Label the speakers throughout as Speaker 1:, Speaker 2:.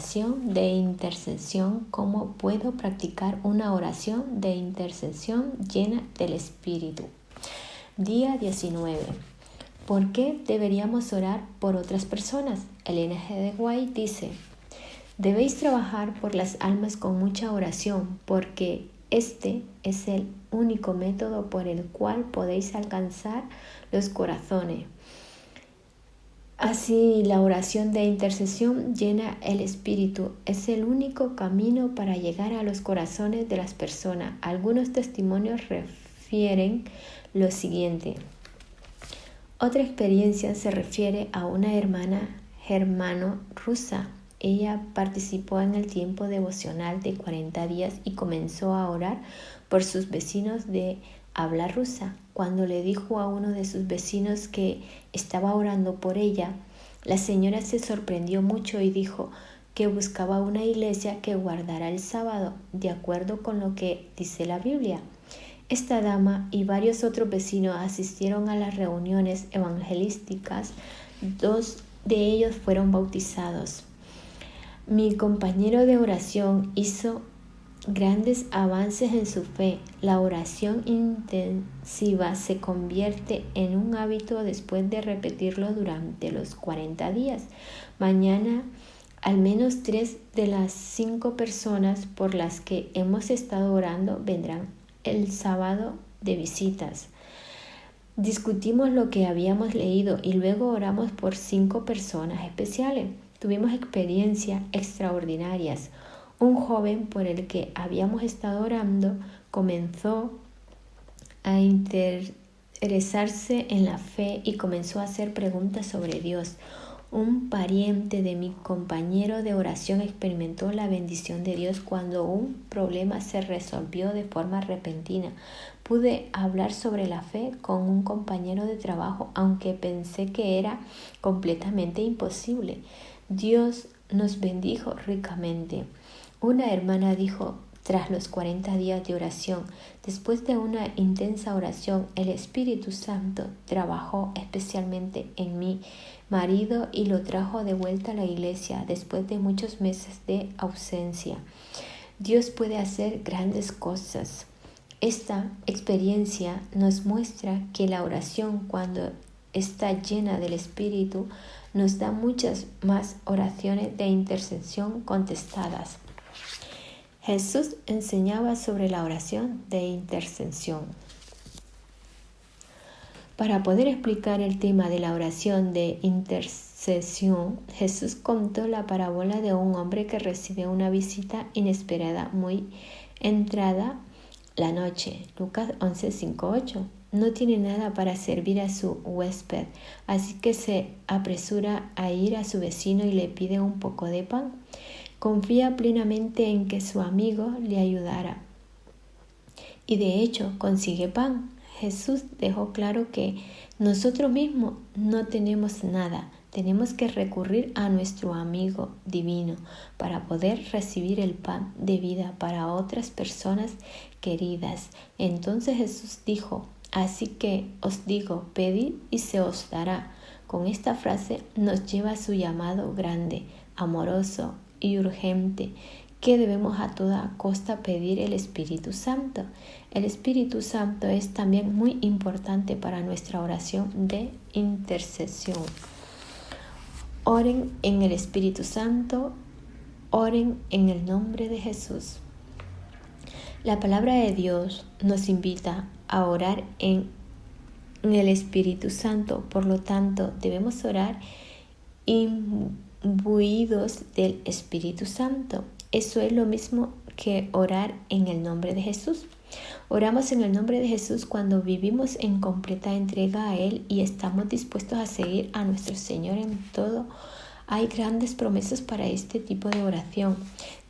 Speaker 1: oración de intercesión. ¿Cómo puedo practicar una oración de intercesión llena del Espíritu? Día 19. ¿Por qué deberíamos orar por otras personas? Ellen G. de White dice: debéis trabajar por las almas con mucha oración, porque este es el único método por el cual podéis alcanzar los corazones. Así, la oración de intercesión llena el Espíritu. Es el único camino para llegar a los corazones de las personas. Algunos testimonios refieren lo siguiente. Otra experiencia se refiere a una hermana germano-rusa. Ella participó en el tiempo devocional de 40 días y comenzó a orar por sus vecinos de habla rusa. Cuando le dijo a uno de sus vecinos que estaba orando por ella, la señora se sorprendió mucho y dijo que buscaba una iglesia que guardara el sábado, de acuerdo con lo que dice la Biblia. Esta dama y varios otros vecinos asistieron a las reuniones evangelísticas. 2 de ellos fueron bautizados. Mi compañero de oración hizo grandes avances en su fe. La oración intensiva se convierte en un hábito después de repetirlo durante los 40 días. Mañana, al menos 3 de las 5 personas por las que hemos estado orando vendrán el sábado de visitas. Discutimos lo que habíamos leído y luego oramos por 5 personas especiales. Tuvimos experiencias extraordinarias. Un joven por el que habíamos estado orando comenzó a interesarse en la fe y comenzó a hacer preguntas sobre Dios. Un pariente de mi compañero de oración experimentó la bendición de Dios cuando un problema se resolvió de forma repentina. Pude hablar sobre la fe con un compañero de trabajo, aunque pensé que era completamente imposible. Dios nos bendijo ricamente. Una hermana dijo, tras los 40 días de oración, después de una intensa oración, el Espíritu Santo trabajó especialmente en mi marido y lo trajo de vuelta a la iglesia después de muchos meses de ausencia. Dios puede hacer grandes cosas. Esta experiencia nos muestra que la oración, cuando está llena del Espíritu, nos da muchas más oraciones de intercesión contestadas. Jesús enseñaba sobre la oración de intercesión. Para poder explicar el tema de la oración de intercesión, Jesús contó la parábola de un hombre que recibe una visita inesperada muy entrada la noche. Lucas 11:5-8. No tiene nada para servir a su huésped, así que se apresura a ir a su vecino y le pide un poco de pan. Confía plenamente en que su amigo le ayudará. Y de hecho consigue pan. Jesús dejó claro que nosotros mismos no tenemos nada. Tenemos que recurrir a nuestro amigo divino para poder recibir el pan de vida para otras personas queridas. Entonces Jesús dijo, así que os digo, pedid y se os dará. Con esta frase nos lleva a su llamado grande, amoroso y urgente, que debemos a toda costa pedir el Espíritu Santo. El Espíritu Santo es también muy importante para nuestra oración de intercesión. Oren en el Espíritu Santo, oren en el nombre de Jesús. La palabra de Dios nos invita a orar en el Espíritu Santo, por lo tanto debemos orar imbuidos del Espíritu Santo. Eso es lo mismo que orar en el nombre de Jesús. Oramos en el nombre de Jesús cuando vivimos en completa entrega a Él y estamos dispuestos a seguir a nuestro Señor en todo. Hay grandes promesas para este tipo de oración.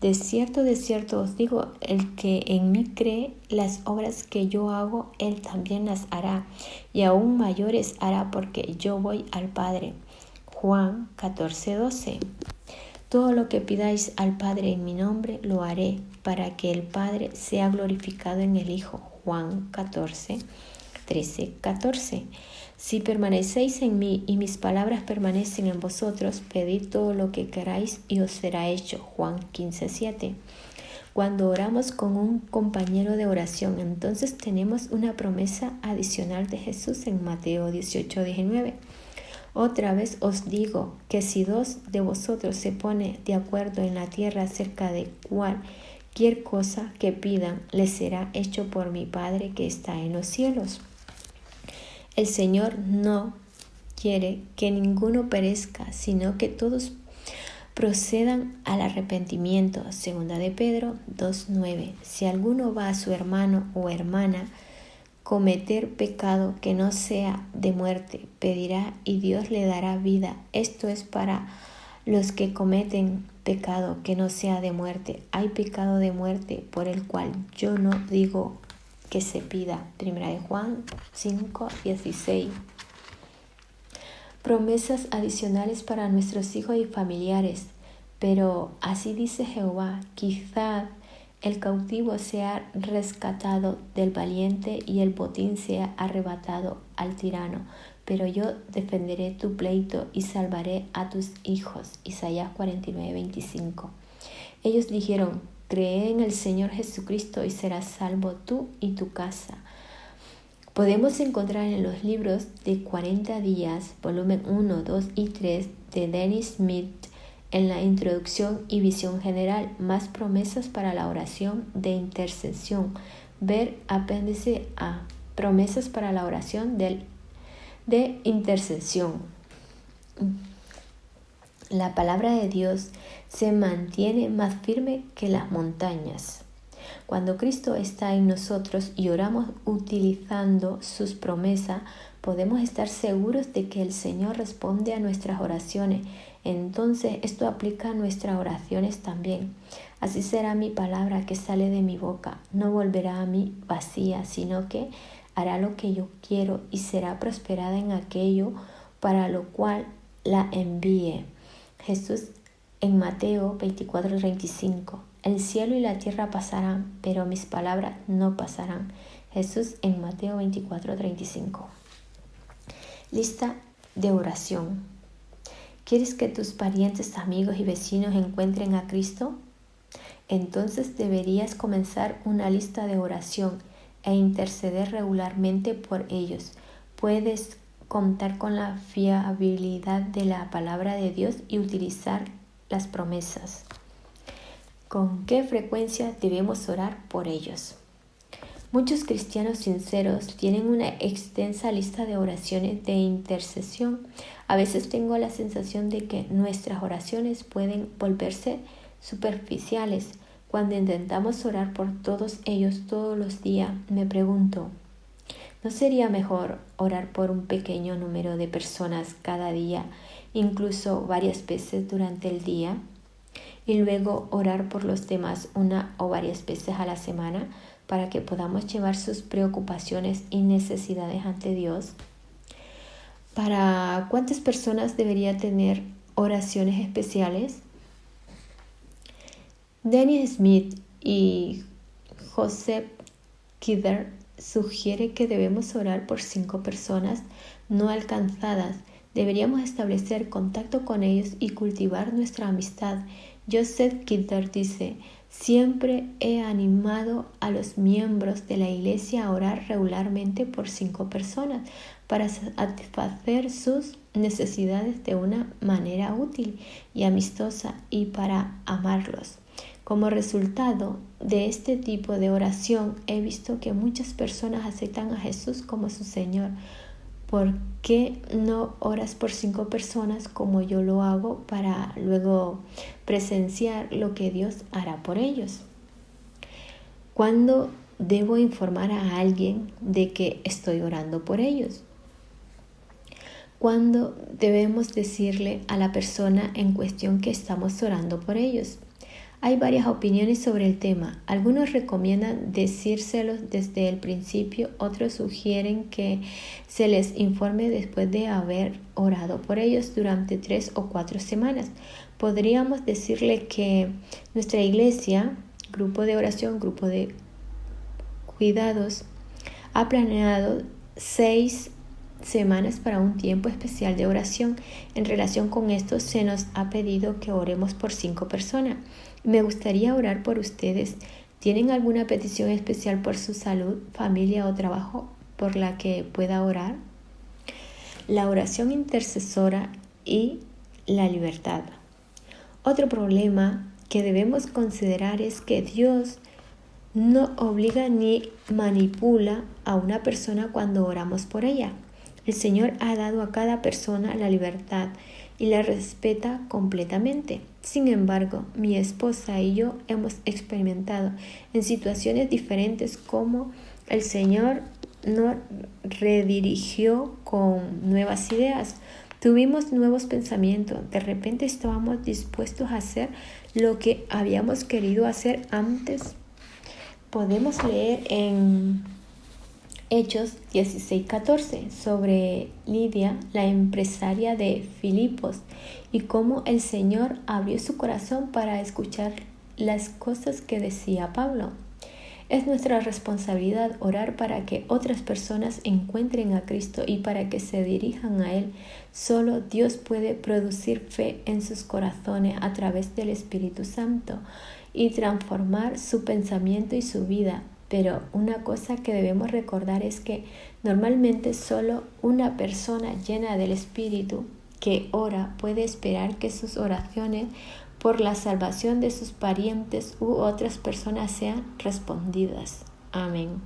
Speaker 1: De cierto os digo, el que en mí cree, las obras que yo hago, Él también las hará, y aún mayores hará, porque yo voy al Padre. Juan 14:12. Todo lo que pidáis al Padre en mi nombre, lo haré, para que el Padre sea glorificado en el Hijo. Juan 14:13. 13:14. Si permanecéis en mí y mis palabras permanecen en vosotros, pedid todo lo que queráis y os será hecho. Juan 15:7. Cuando oramos con un compañero de oración, entonces tenemos una promesa adicional de Jesús en Mateo 18:19. Otra vez os digo que si 2 de vosotros se pone de acuerdo en la tierra acerca de cualquier cosa que pidan, les será hecho por mi Padre que está en los cielos. El Señor no quiere que ninguno perezca, sino que todos procedan al arrepentimiento. Segunda de Pedro 2:9. Si alguno va a su hermano o hermana cometer pecado que no sea de muerte, pedirá y Dios le dará vida. Esto es para los que cometen pecado que no sea de muerte. Hay pecado de muerte por el cual yo no digo que se pida. Primera de Juan 5:16. Promesas adicionales para nuestros hijos y familiares. Pero así dice Jehová, quizá el cautivo sea rescatado del valiente y el botín sea arrebatado al tirano. Pero yo defenderé tu pleito y salvaré a tus hijos. Isaías 49:25. Ellos dijeron, cree en el Señor Jesucristo y serás salvo tú y tu casa. Podemos encontrar en los libros de 40 días, volumen 1, 2 y 3 de Dennis Smith, en la introducción y visión general, más promesas para la oración de intercesión. Ver apéndice A, promesas para la oración de intercesión. La palabra de Dios se mantiene más firme que las montañas. Cuando Cristo está en nosotros y oramos utilizando sus promesas, podemos estar seguros de que el Señor responde a nuestras oraciones. Entonces esto aplica a nuestras oraciones también. Así será mi palabra que sale de mi boca. No volverá a mí vacía, sino que hará lo que yo quiero y será prosperada en aquello para lo cual la envíe. Jesús en Mateo 24:35. El cielo y la tierra pasarán, pero mis palabras no pasarán. Jesús en Mateo 24:35. Lista de oración. ¿Quieres que tus parientes, amigos y vecinos encuentren a Cristo? Entonces deberías comenzar una lista de oración e interceder regularmente por ellos. Puedes contar con la fiabilidad de la palabra de Dios y utilizar las promesas. ¿Con qué frecuencia debemos orar por ellos? Muchos cristianos sinceros tienen una extensa lista de oraciones de intercesión. A veces tengo la sensación de que nuestras oraciones pueden volverse superficiales. Cuando intentamos orar por todos ellos todos los días, me pregunto, ¿no sería mejor orar por un pequeño número de personas cada día, incluso varias veces durante el día? Y luego orar por los demás una o varias veces a la semana para que podamos llevar sus preocupaciones y necesidades ante Dios. ¿Para cuántas personas debería tener oraciones especiales? Dennis Smith y Joseph Kidder sugiere que debemos orar por 5 personas no alcanzadas. Deberíamos establecer contacto con ellos y cultivar nuestra amistad. Joseph Kidder dice, siempre he animado a los miembros de la iglesia a orar regularmente por 5 personas para satisfacer sus necesidades de una manera útil y amistosa y para amarlos. Como resultado de este tipo de oración, he visto que muchas personas aceptan a Jesús como su Señor. ¿Por qué no oras por 5 personas como yo lo hago para luego presenciar lo que Dios hará por ellos? ¿Cuándo debo informar a alguien de que estoy orando por ellos? ¿Cuándo debemos decirle a la persona en cuestión que estamos orando por ellos? Hay varias opiniones sobre el tema. Algunos recomiendan decírselos desde el principio, otros sugieren que se les informe después de haber orado por ellos durante 3 o 4 semanas. Podríamos decirle que nuestra iglesia, grupo de oración, grupo de cuidados, ha planeado 6 semanas para un tiempo especial de oración. En relación con esto, se nos ha pedido que oremos por 5 personas. Me gustaría orar por ustedes. ¿Tienen alguna petición especial por su salud, familia o trabajo por la que pueda orar? La oración intercesora y la libertad. Otro problema que debemos considerar es que Dios no obliga ni manipula a una persona cuando oramos por ella. El Señor ha dado a cada persona la libertad y la respeta completamente. Sin embargo, mi esposa y yo hemos experimentado en situaciones diferentes cómo el Señor nos redirigió con nuevas ideas. Tuvimos nuevos pensamientos. De repente estábamos dispuestos a hacer lo que habíamos querido hacer antes. Podemos leer en Hechos 16:14 sobre Lidia, la empresaria de Filipos, y cómo el Señor abrió su corazón para escuchar las cosas que decía Pablo. Es nuestra responsabilidad orar para que otras personas encuentren a Cristo y para que se dirijan a Él. Solo Dios puede producir fe en sus corazones a través del Espíritu Santo y transformar su pensamiento y su vida. Pero una cosa que debemos recordar es que normalmente solo una persona llena del Espíritu que ora puede esperar que sus oraciones por la salvación de sus parientes u otras personas sean respondidas. Amén.